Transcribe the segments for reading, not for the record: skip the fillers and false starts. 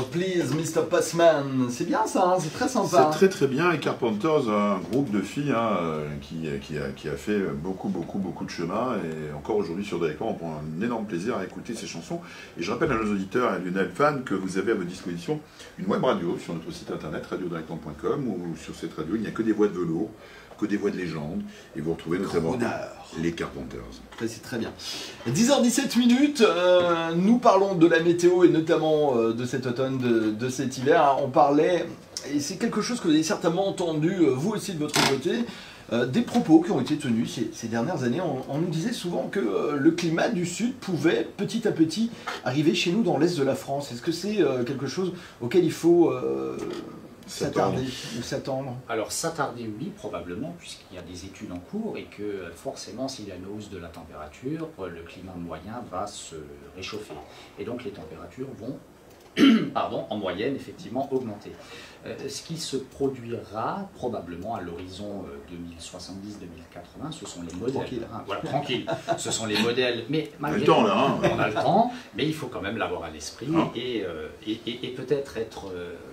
Please Mr. Passman. C'est bien ça, hein, c'est très sympa. C'est très très bien. Et Carpenters, un groupe de filles qui a fait beaucoup de chemin. Et encore aujourd'hui sur Directement, on prend un énorme plaisir à écouter ces chansons. Et je rappelle à nos auditeurs et à Lionel Fan que vous avez à votre disposition une web radio sur notre site internet radiodirectement.com, où sur cette radio il n'y a que des voix de velours, que des voix de légende, et vous retrouvez notamment les Carpenters. C'est très bien. 10h17, nous parlons de la météo et notamment de cet automne, de cet hiver. On parlait, et c'est quelque chose que vous avez certainement entendu, vous aussi de votre côté, des propos qui ont été tenus ces dernières années. On nous disait souvent que le climat du Sud pouvait petit à petit arriver chez nous dans l'Est de la France. Est-ce que c'est quelque chose auquel il faut s'attarder ou s'attendre? Alors s'attarder, oui, probablement, puisqu'il y a des études en cours et que forcément, s'il y a une hausse de la température, le climat moyen va se réchauffer. Et donc les températures vont, en moyenne, effectivement, augmenter. Ce qui se produira probablement à l'horizon 2070-2080, ce sont les modèles. Tranquille. Voilà, tranquille. Ce sont les modèles. Mais malgré on a le temps, là. Hein. On a le temps, mais il faut quand même l'avoir à l'esprit et peut-être être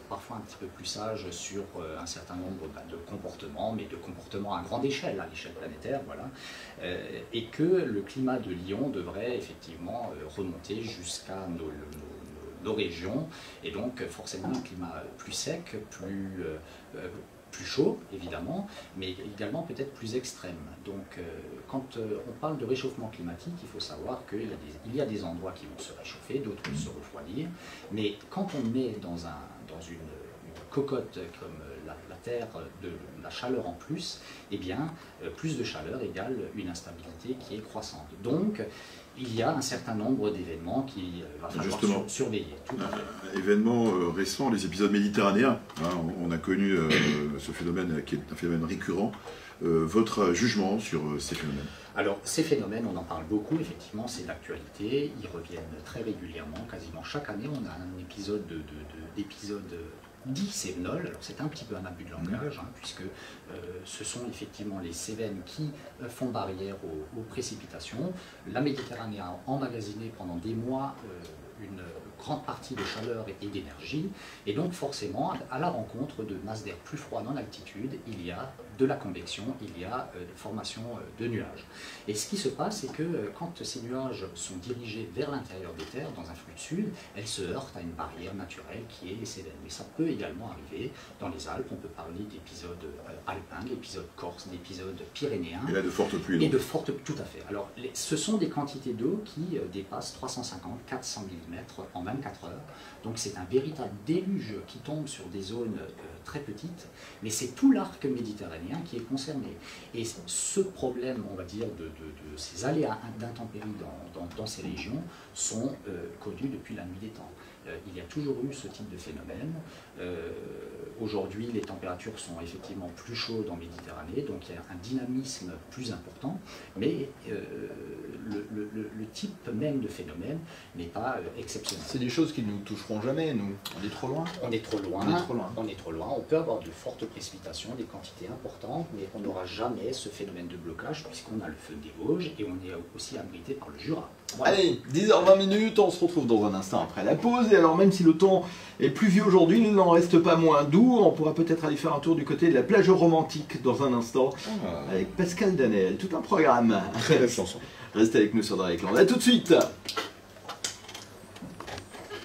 parfois un petit peu plus sage sur un certain nombre de comportements, mais de comportements à grande échelle, à l'échelle planétaire, voilà. Et que le climat de Lyon devrait effectivement remonter jusqu'à nos régions, et donc forcément un climat plus sec, plus chaud évidemment, mais également peut-être plus extrême. Donc quand on parle de réchauffement climatique, il faut savoir qu'il y a des endroits qui vont se réchauffer, d'autres vont se refroidir, mais quand on est dans une cocotte comme la Terre, de la chaleur en plus, eh bien plus de chaleur égale une instabilité qui est croissante. Donc il y a un certain nombre d'événements qu'il va falloir surveiller. Tout à fait. Événements récents, les épisodes méditerranéens. Hein, on a connu ce phénomène qui est un phénomène récurrent. Votre jugement sur ces phénomènes? Alors, ces phénomènes, on en parle beaucoup, effectivement, c'est d'actualité. Ils reviennent très régulièrement, quasiment chaque année. On a un épisode d'épisode dit Cévenol. Alors c'est un petit peu un abus de langage, hein, puisque ce sont effectivement les Cévennes qui font barrière aux précipitations. La Méditerranée a emmagasiné pendant des mois une grande partie de chaleur et d'énergie, et donc forcément, à la rencontre de masses d'air plus froides en altitude, il y a de la convection, il y a formation de nuages. Et ce qui se passe, c'est que quand ces nuages sont dirigés vers l'intérieur des terres, dans un flux de sud, elles se heurtent à une barrière naturelle qui est les Cévennes. Mais ça peut également arriver dans les Alpes. On peut parler d'épisodes alpins, d'épisodes corses, d'épisodes pyrénéens. Et là, de fortes pluies. Et de fortes, tout à fait. Alors, ce sont des quantités d'eau qui dépassent 350-400 mm en 24 heures. Donc c'est un véritable déluge qui tombe sur des zones très petites, mais c'est tout l'arc méditerranéen qui est concerné. Et ce problème, on va dire, de ces aléas d'intempéries dans ces régions sont connus depuis la nuit des temps. Il y a toujours eu ce type de phénomène. Aujourd'hui, les températures sont effectivement plus chaudes en Méditerranée, donc il y a un dynamisme plus important, mais le type même de phénomène n'est pas exceptionnel. C'est des choses qui ne nous toucheront jamais, nous. On est trop loin. On est trop loin. On est trop loin. On est trop loin. On peut avoir de fortes précipitations, des quantités importantes, mais on n'aura jamais ce phénomène de blocage, puisqu'on a le feu des Vosges et on est aussi abrité par le Jura. Voilà. Allez, 10h20, on se retrouve dans un instant après la pause. Et alors, même si le temps est pluvieux aujourd'hui, il n'en reste pas moins doux. On pourra peut-être aller faire un tour du côté de la plage romantique dans un instant avec Pascal Danel. Tout un programme. Très belle chanson. Restez avec nous sur Directement. A tout de suite.